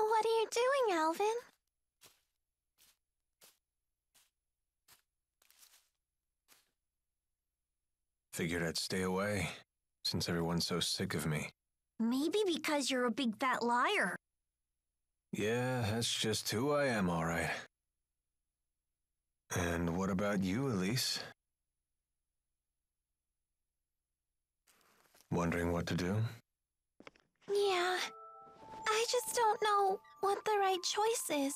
What are you doing, Alvin? Figured I'd stay away, since everyone's so sick of me. Maybe because you're a big fat liar. Yeah, that's just who I am, all right. And what about you, Elise? Wondering what to do? Yeah, I just don't know what the right choice is.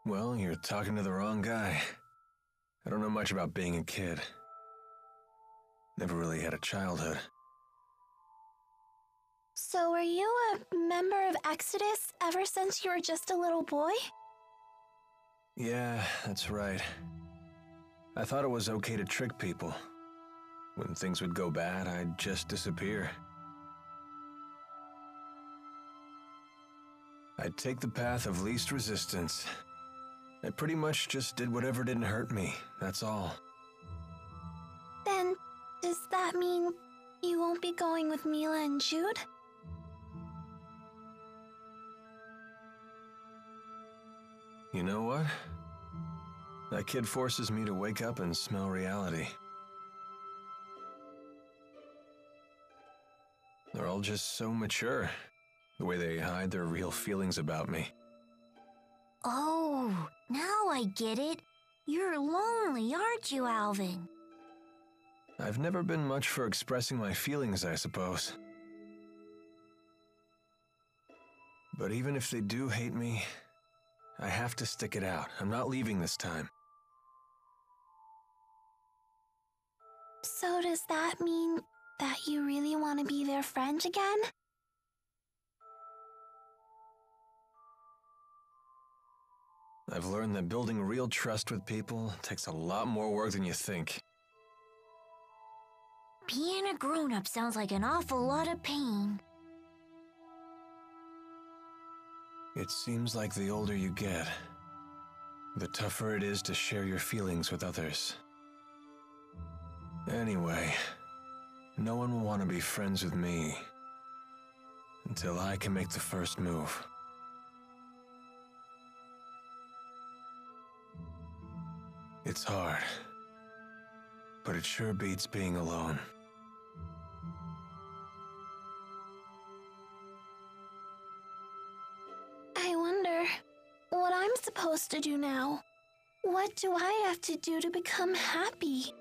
Well, you're talking to the wrong guy. I don't know much about being a kid. Never really had a childhood. So were you a member of Exodus ever since you were just a little boy? Yeah, that's right. I thought it was okay to trick people. When things would go bad, I'd just disappear. I'd take the path of least resistance. I pretty much just did whatever didn't hurt me, that's all. Then, does that mean you won't be going with Mila and Jude? You know what? That kid forces me to wake up and smell reality. They're all just so mature, the way they hide their real feelings about me. Oh, now I get it. You're lonely, aren't you, Alvin? I've never been much for expressing my feelings, I suppose. But even if they do hate me, I have to stick it out. I'm not leaving this time. So does that mean that you really want to be their friend again? I've learned that building real trust with people takes a lot more work than you think. Being a grown-up sounds like an awful lot of pain. It seems like the older you get, the tougher it is to share your feelings with others. Anyway, no one will want to be friends with me until I can make the first move. It's hard, but it sure beats being alone. I wonder what I'm supposed to do now. What do I have to do to become happy?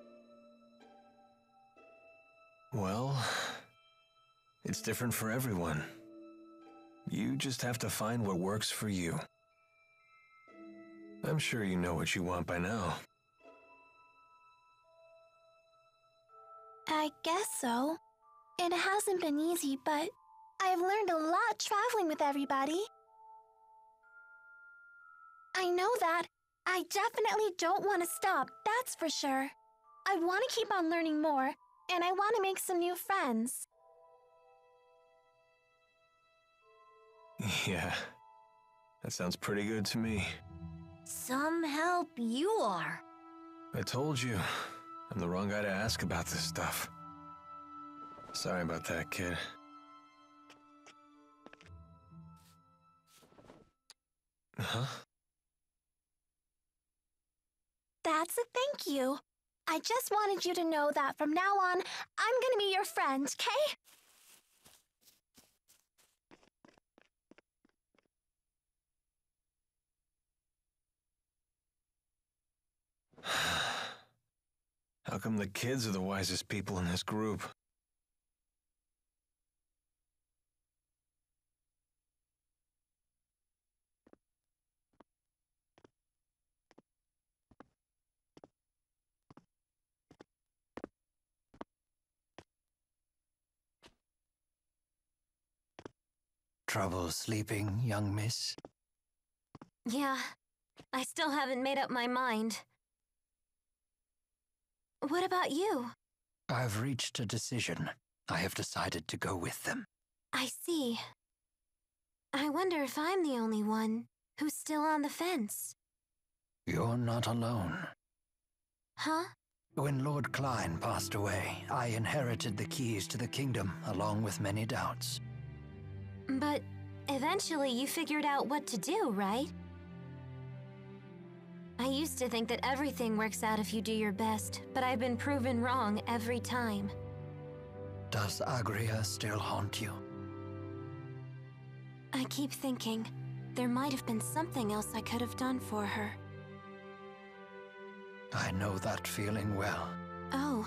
Well, it's different for everyone. You just have to find what works for you. I'm sure you know what you want by now. I guess so. It hasn't been easy, but I've learned a lot traveling with everybody. I know that. I definitely don't want to stop, that's for sure. I want to keep on learning more, and I want to make some new friends. Yeah, that sounds pretty good to me. Some help you are. I told you, I'm the wrong guy to ask about this stuff. Sorry about that, kid. Huh? That's a thank you. I just wanted you to know that from now on, I'm gonna be your friend, okay? How come the kids are the wisest people in this group? Trouble sleeping, young miss? Yeah, I still haven't made up my mind. What about you? I've reached a decision. I have decided to go with them. I see. I wonder if I'm the only one who's still on the fence. You're not alone. Huh? When Lord Klein passed away, I inherited the keys to the kingdom along with many doubts. But eventually you figured out what to do, right? I used to think that everything works out if you do your best, but I've been proven wrong every time. Does Agria still haunt you? I keep thinking there might have been something else I could have done for her. I know that feeling well. Oh,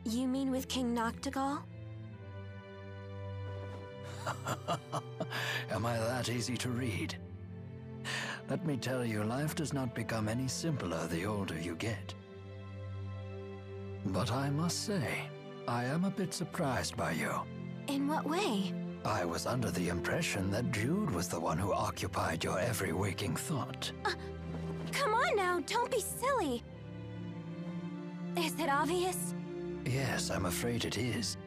you mean with King Noctigal? Am I that easy to read? Let me tell you, life does not become any simpler the older you get. But I must say, I am a bit surprised by you. In what way? I was under the impression that Jude was the one who occupied your every waking thought. Come on now, don't be silly. Is it obvious? Yes, I'm afraid it is.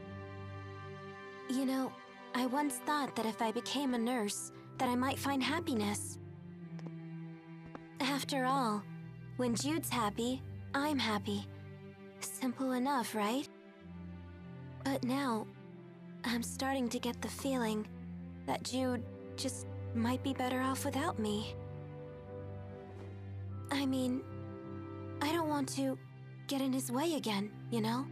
You know, I once thought that if I became a nurse, that I might find happiness. After all, when Jude's happy, I'm happy. Simple enough, right? But now, I'm starting to get the feeling that Jude just might be better off without me. I mean, I don't want to get in his way again, you know?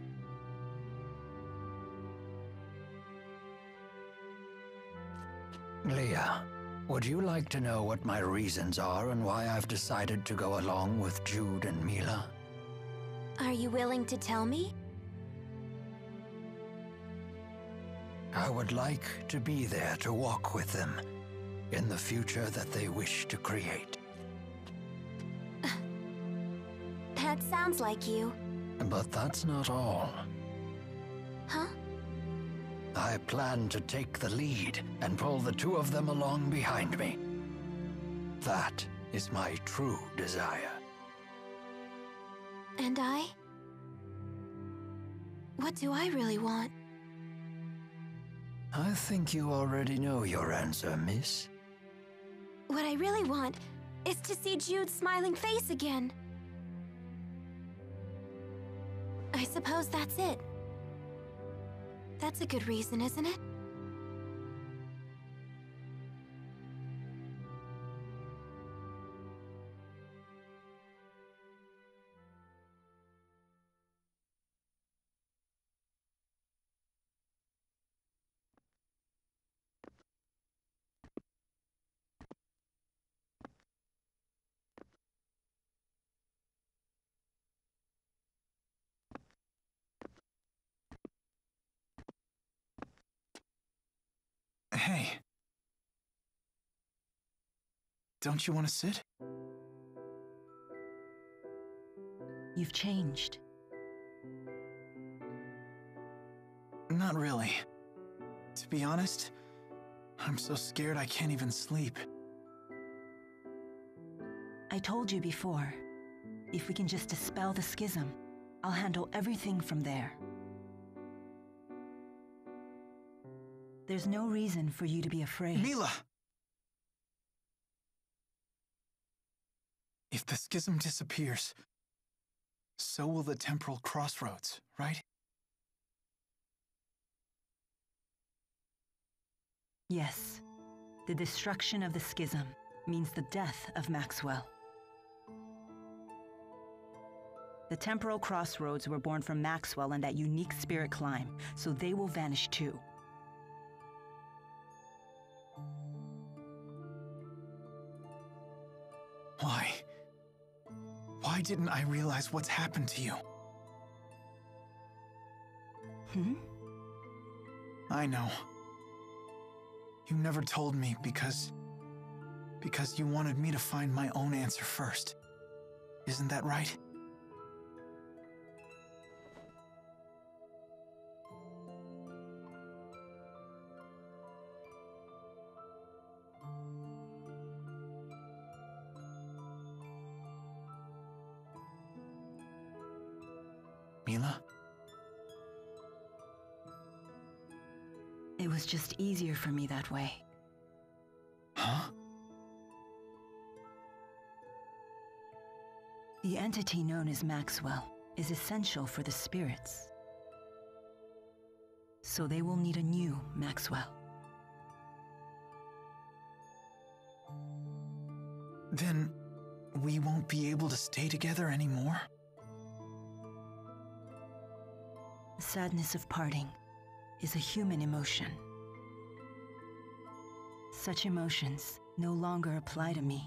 Leah, would you like to know what my reasons are and why I've decided to go along with Jude and Mila? Are you willing to tell me? I would like to be there to walk with them in the future that they wish to create. That sounds like you. But that's not all. Huh? I plan to take the lead and pull the two of them along behind me. That is my true desire. And I? What do I really want? I think you already know your answer, miss. What I really want is to see Jude's smiling face again. I suppose that's it. That's a good reason, isn't it? Hey. Don't you want to sit? You've changed. Not really. To be honest, I'm so scared I can't even sleep. I told you before, if we can just dispel the schism, I'll handle everything from there. There's no reason for you to be afraid. Mila! If the schism disappears, so will the temporal crossroads, right? Yes. The destruction of the schism means the death of Maxwell. The temporal crossroads were born from Maxwell and that unique spirit climb, so they will vanish too. Why? Why didn't I realize what's happened to you? I know. You never told me because you wanted me to find my own answer first. Isn't that right? Mila? It was just easier for me that way. Huh? The entity known as Maxwell is essential for the spirits. So they will need a new Maxwell. Then we won't be able to stay together anymore? The sadness of parting is a human emotion. Such emotions no longer apply to me.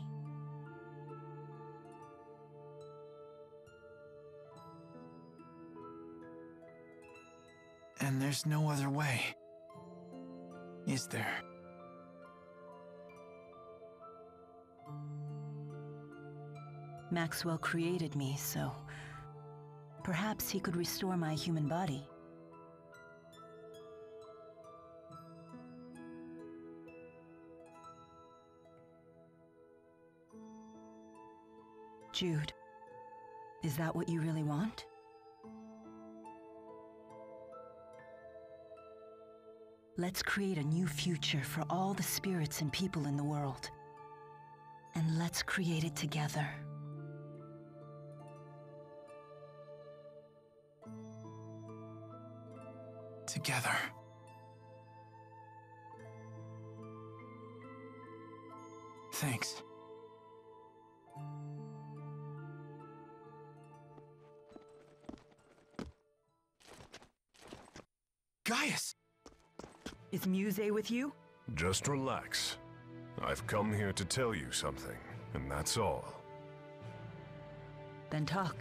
And there's no other way, is there? Maxwell created me, so perhaps he could restore my human body. Jude, is that what you really want? Let's create a new future for all the spirits and people in the world. And let's create it together. Together. Thanks. Gaius! Is Muse with you? Just relax. I've come here to tell you something, and that's all. Then talk.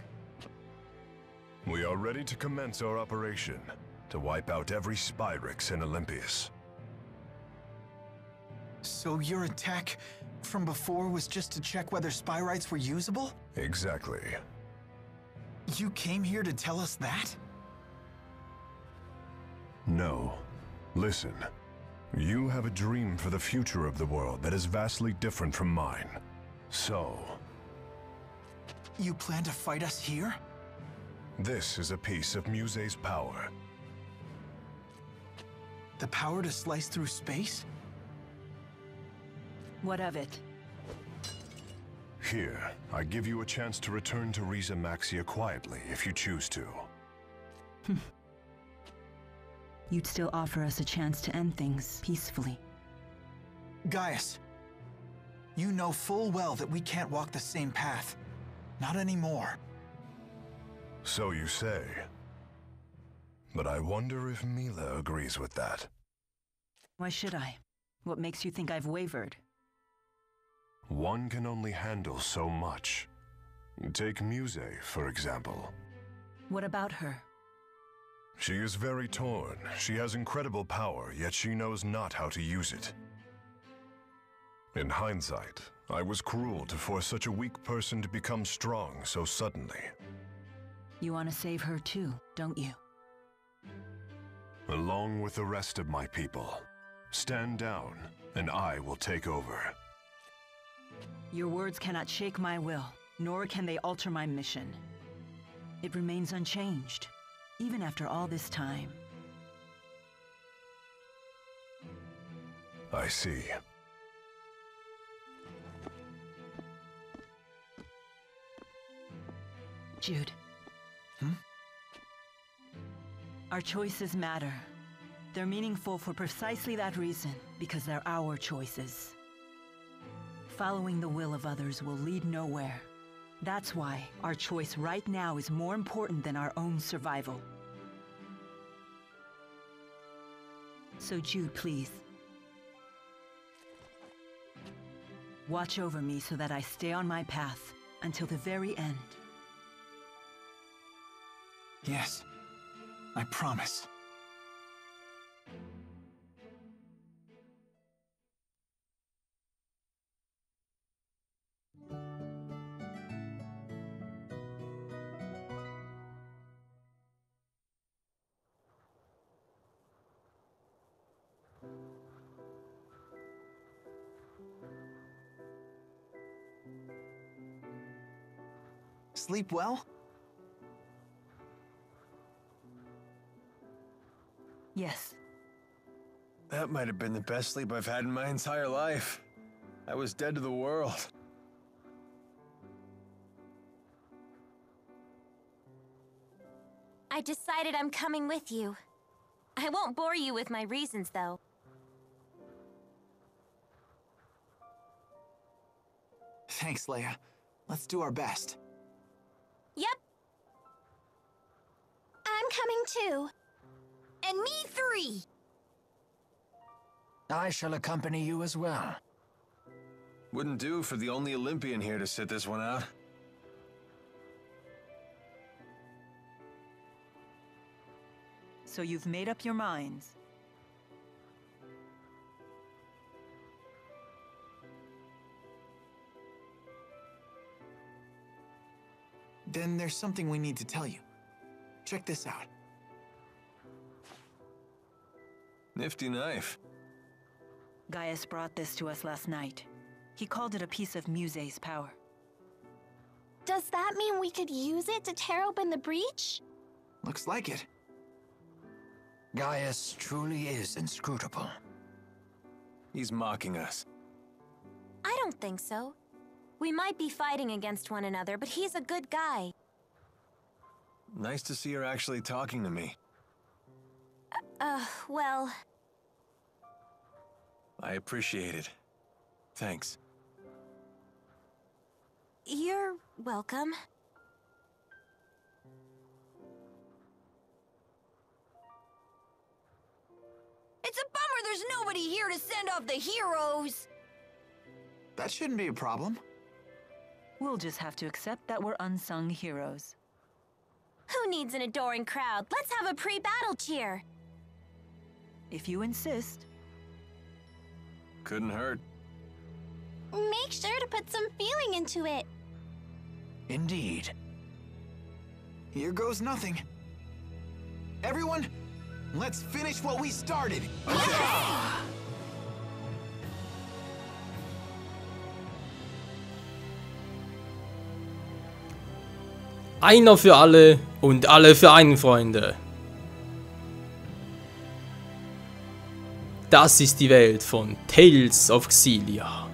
We are ready to commence our operation to wipe out every Spyrix in Olympias. So your attack from before was just to check whether Spyrites were usable? Exactly. You came here to tell us that? No. Listen. You have a dream for the future of the world that is vastly different from mine. So... You plan to fight us here? this is a piece of Muse's power. The power to slice through space? What of it? Here, I give you a chance to return to Riza Maxia quietly if you choose to. You'd still offer us a chance to end things peacefully. Gaius, you know full well that we can't walk the same path. Not anymore. So you say. But I wonder if Mila agrees with that. Why should I? What makes you think I've wavered? One can only handle so much. Take Muse, for example. What about her? She is very torn. She has incredible power, yet she knows not how to use it. In hindsight, I was cruel to force such a weak person to become strong so suddenly. You want to save her too, don't you? Along with the rest of my people. Stand down, and I will take over. Your words cannot shake my will, nor can they alter my mission. It remains unchanged, even after all this time. I see. Jude. Our choices matter. They're meaningful for precisely that reason, because they're our choices. Following the will of others will lead nowhere. That's why our choice right now is more important than our own survival. So Jude, please. Watch over me so that I stay on my path until the very end. Yes, I promise. Sleep well? Yes. That might have been the best sleep I've had in my entire life. I was dead to the world. I decided I'm coming with you. I won't bore you with my reasons, though. Thanks, Leia. Let's do our best. Yep. I'm coming too. And me 3. I shall accompany you as well. Wouldn't do for the only Olympian here to sit this one out. So you've made up your minds. Then there's something we need to tell you. Check this out. Nifty knife. Gaius brought this to us last night. He called it a piece of Muse's power. Does that mean we could use it to tear open the breach? Looks like it. Gaius truly is inscrutable. He's mocking us. I don't think so. We might be fighting against one another, but he's a good guy. Nice to see her actually talking to me. Well... I appreciate it. Thanks. You're welcome. It's a bummer there's nobody here to send off the heroes. That shouldn't be a problem. We'll just have to accept that we're unsung heroes. Who needs an adoring crowd? Let's have a pre-battle cheer. If you insist. Couldn't hurt. Make sure to put some feeling into it. Indeed. Here goes nothing. Everyone, let's finish what we started. Einer für alle und alle für einen, Freunde. Das ist die Welt von Tales of Xillia.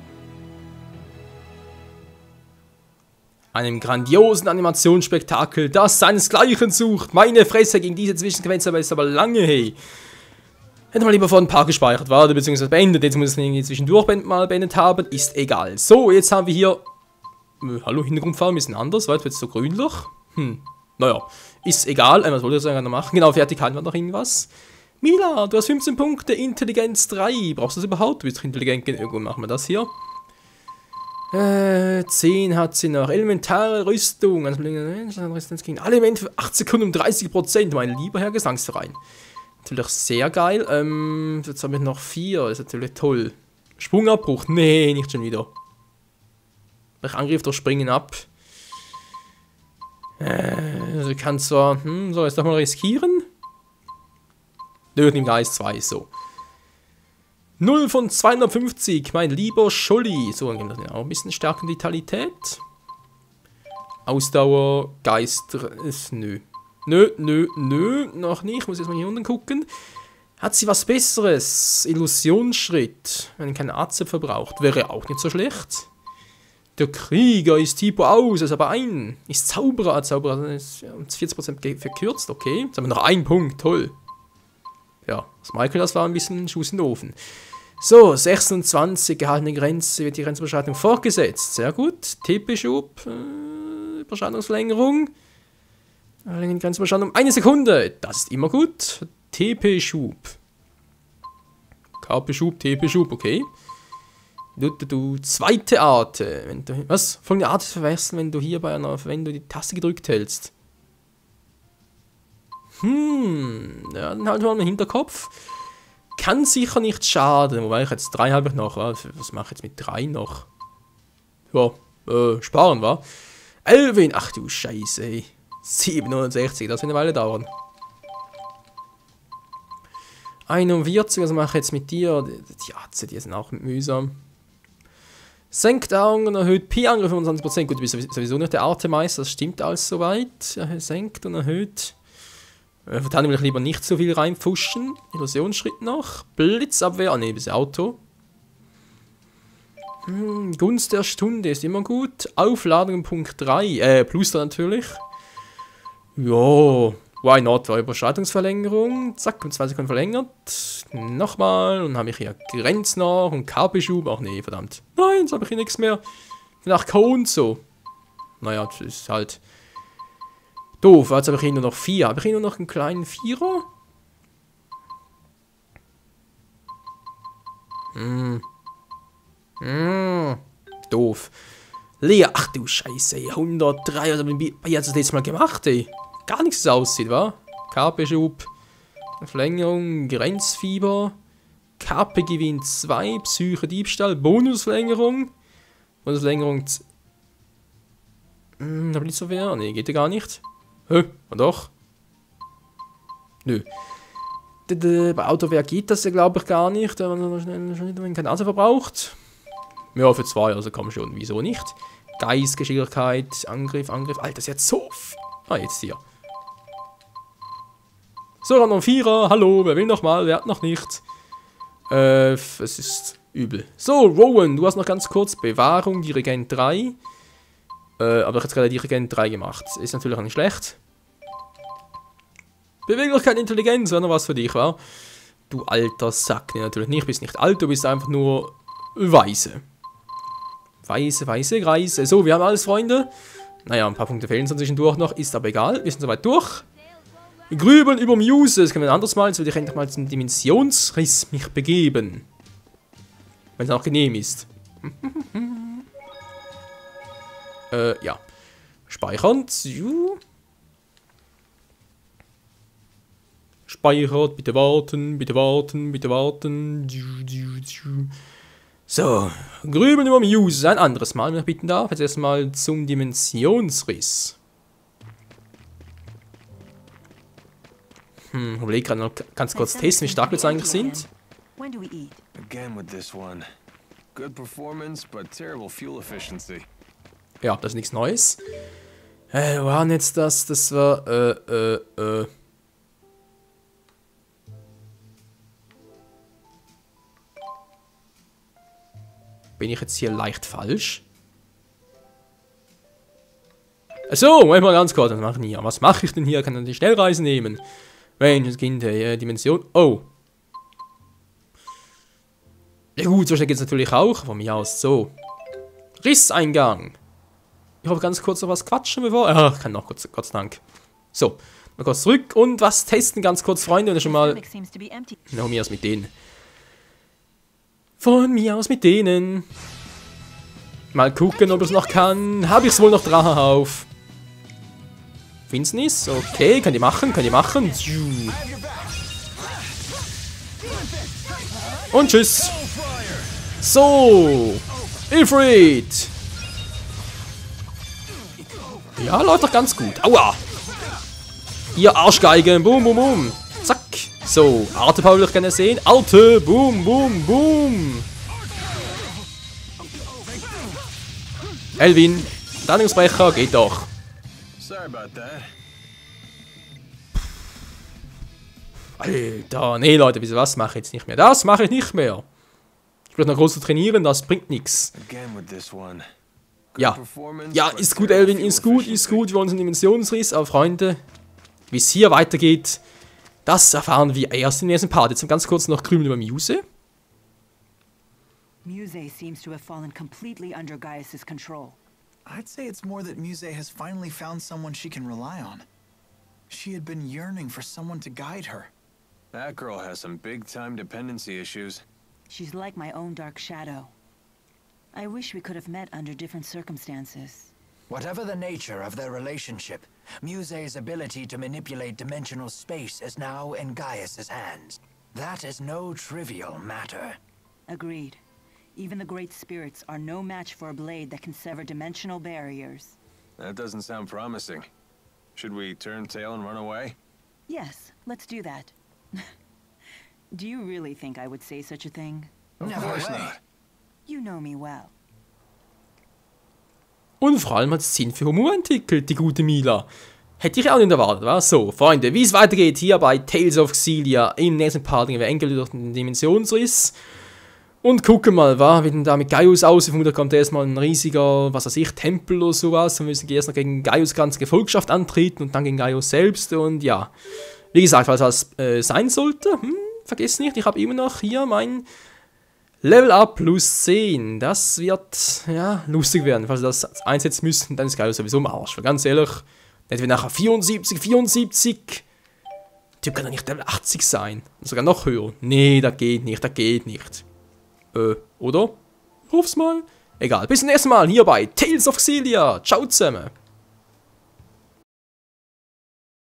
Einem grandiosen Animationsspektakel, das seinesgleichen sucht. Meine Fresse, gegen diese Zwischensequenz ist aber lange, hey. Hätte mal lieber vor ein paar gespeichert, warte, beziehungsweise beendet. Jetzt muss ich es irgendwie zwischendurch mal beendet haben. Ist egal. So, jetzt haben wir hier... hallo, Hintergrundfarben ist ein anders. Warte, jetzt so grünlich. Naja, ist egal. Was wollte ich sagen machen? Genau, Vertikalen war noch irgendwas. Mila, du hast 15 Punkte, Intelligenz 3. Brauchst du das überhaupt? Du bist intelligent genug. Gut, machen wir das hier. 10 hat sie noch. Elementare Rüstung. Resistenz gegen alle Elemente für 8 Sekunden um 30%. Mein lieber Herr Gesangsverein. Natürlich sehr geil. Jetzt haben wir noch 4. Das ist natürlich toll. Sprungabbruch. Nee, nicht schon wieder. Bei Angriff durch Springen ab. Also ich kann zwar... soll ich es doch mal riskieren? Nö, nimm Geist 2, so. 0 von 250, mein lieber Scholli. So, dann geben wir auch ein bisschen Stärke und Vitalität. Ausdauer, Geist... nö. Nö, noch nicht. Muss jetzt mal hier unten gucken. Hat sie was Besseres? Illusionsschritt. Wenn kein Arzt verbraucht. Wäre auch nicht so schlecht. Der Krieger ist Tipo aus, ist aber ein. Ist Zauberer. Zauberer ist um 40% verkürzt. Okay. Jetzt haben wir noch einen Punkt. Toll. Ja, das Michael, das war ein bisschen Schuss in den Ofen. So, 26 gehaltene Grenze, wird die Grenzüberschreitung fortgesetzt. Sehr gut. TP-Schub. Überschreitungsverlängerung. Grenzüberschreitung um 1 Sekunde. Das ist immer gut. TP-Schub. KP-Schub, TP-Schub, okay. Zweite Art. Was? Folgende Art ist verwechseln, wenn du hier wenn du die Taste gedrückt hältst. Ja, dann halt mal im Hinterkopf. Kann sicher nicht schaden. Wobei ich jetzt 3 habe ich noch. Was mache ich jetzt mit 3 noch? Ja, sparen, wa? Elvin, ach du Scheiße, ey. 67, das wird eine Weile dauern. 41, was mache ich jetzt mit dir? Die Atze, die sind auch mühsam. Senkt Augen und erhöht Pi-Angriff um 25%. Gut, du bist sowieso nicht der Artemeister, das stimmt alles soweit. Senkt und erhöht. Verteilen will ich lieber nicht so viel reinpfuschen. Illusionsschritt noch. Blitzabwehr. Ah ne, bis Auto. Gunst der Stunde ist immer gut. Aufladung Punkt 3. Plus da natürlich. Jo. Why not? War Überschreitungsverlängerung. Zack, um 2 Sekunden verlängert. Nochmal. Und dann habe ich hier Grenz noch und KP-Schub. Ach nee, verdammt. Nein, jetzt habe ich hier nichts mehr. Nach K.O. und so. Naja, das ist halt doof. Jetzt habe ich hier nur noch 4. Habe ich hier nur noch einen kleinen 4er? Doof. Lea, ach du Scheiße, ey. 103, also wie hat das letztes Mal gemacht, ey? Gar nichts so aussieht, wa? KP-Schub, Verlängerung, Grenzfieber, KP gewinnt 2, Psyche Diebstahl, Bonusverlängerung. Bonusverlängerung. Da bin ich so wer? Ne, geht ja gar nicht. Hä? Oder doch? Nö. Bei Autowehr geht das ja, glaube ich, gar nicht, wenn man kein Auto verbraucht. Ja, für 2, also komm schon, wieso nicht? Geist, Geschicklichkeit, Angriff. Alter, das ist jetzt so. Jetzt hier. So, dann noch ein 4er. Hallo, wer will noch mal? Wer hat noch nicht? Es ist übel. So, Rowan, du hast noch ganz kurz Bewahrung, Dirigent 3. Aber ich habe jetzt gerade Dirigent 3 gemacht. Ist natürlich auch nicht schlecht. Beweglichkeit, Intelligenz, wäre noch was für dich, wa? Du alter Sack. Nee, natürlich nicht, du bist nicht alt, du bist einfach nur weise. Weise, Greise. So, wir haben alles, Freunde. Naja, ein paar Punkte fehlen zwischendurch noch, ist aber egal. Wir sind soweit durch. Grübeln über Muse, das können wir ein anderes Mal. Jetzt würde ich endlich mal zum Dimensionsriss mich begeben. Wenn es auch genehm ist. Ja. Speichern. Speichert, bitte warten. So, Grübeln über Muse, ein anderes Mal, wenn ich bitten darf. Jetzt erstmal zum Dimensionsriss. Ich überlege gerade noch ganz kurz testen, wie stark wir jetzt eigentlich sind. Again with this one. Good performance, but terrible fuel efficiency. Ja, das ist nichts Neues. Wo war denn jetzt das? Das war, Bin ich jetzt hier leicht falsch? So, Moment mal ganz kurz, was mache ich denn hier? Kann ich die Schnellreise nehmen? Mensch, das Kind, Dimension. Oh. Ja gut, so schnell geht es natürlich auch. Von mir aus, so. Risseingang. Ich hoffe ganz kurz noch was quatschen, bevor... Ach, ich kann noch kurz, Gott sei Dank. So, mal kurz zurück und was testen, ganz kurz, Freunde. Und schon mal... Von mir aus mit denen. Von mir aus mit denen. Mal gucken, ob ich es noch kann. Habe ich es wohl noch drauf. Finsternis, okay, kann die machen. Und tschüss. So. Ifrit. Ja, läuft doch ganz gut. Aua. Ihr Arschgeigen. Boom. Zack. So, Arte-Power will ich gerne sehen. Arte. Boom. Elvin. Landungsbrecher, geht doch. Sorry about that. Alter, nee Leute, wieso was mache ich jetzt nicht mehr? Das mache ich nicht mehr. Ich will noch groß zu trainieren, das bringt nichts. Ja, ist gut, Elvin, ist gut. Wir wollen einen Dimensionsriss, aber Freunde, wie es hier weitergeht, das erfahren wir erst in der nächsten Part. Jetzt ganz kurz noch Krümel über Muse. Muse seems to have fallen completely under Gaius' control. I'd say it's more that Muse has finally found someone she can rely on. She had been yearning for someone to guide her. That girl has some big-time dependency issues. She's like my own dark shadow. I wish we could have met under different circumstances. Whatever the nature of their relationship, Muse's ability to manipulate dimensional space is now in Gaius' hands. That is no trivial matter. Agreed. Even the great spirits are no match for a blade that can sever dimensional barriers. That doesn't sound promising. Should we turn tail and run away? Yes, let's do that. Do you really think I would say such a thing? Of course not. You know me well. Und vor allem hat es Sinn für Humor entwickelt, die gute Mila. Hätte ich auch nicht erwartet, was? So, Freunde, wie es weitergeht hier bei Tales of Xillia im nächsten Part gehen wir endgültig durch den Dimensionsriss. Und gucken mal, wie denn da mit Gaius aussieht. Vermutlich kommt erstmal ein riesiger, was weiß ich, Tempel oder sowas. Und wir müssen erst noch gegen Gaius ganze Gefolgschaft antreten und dann gegen Gaius selbst. Und ja, wie gesagt, was das sein sollte, vergesst nicht, ich habe immer noch hier mein Level Up plus 10. Das wird, ja, lustig werden. Falls wir das einsetzen müssen, dann ist geil sowieso im Arsch. Weil ganz ehrlich, nicht wie nachher 74. Der Typ kann doch nicht Level 80 sein. Sogar noch höher. Nee, das geht nicht, das geht nicht. Oder? Ich hoff's mal. Egal, bis zum nächsten Mal hier bei Tales of Xillia. Ciao zusammen.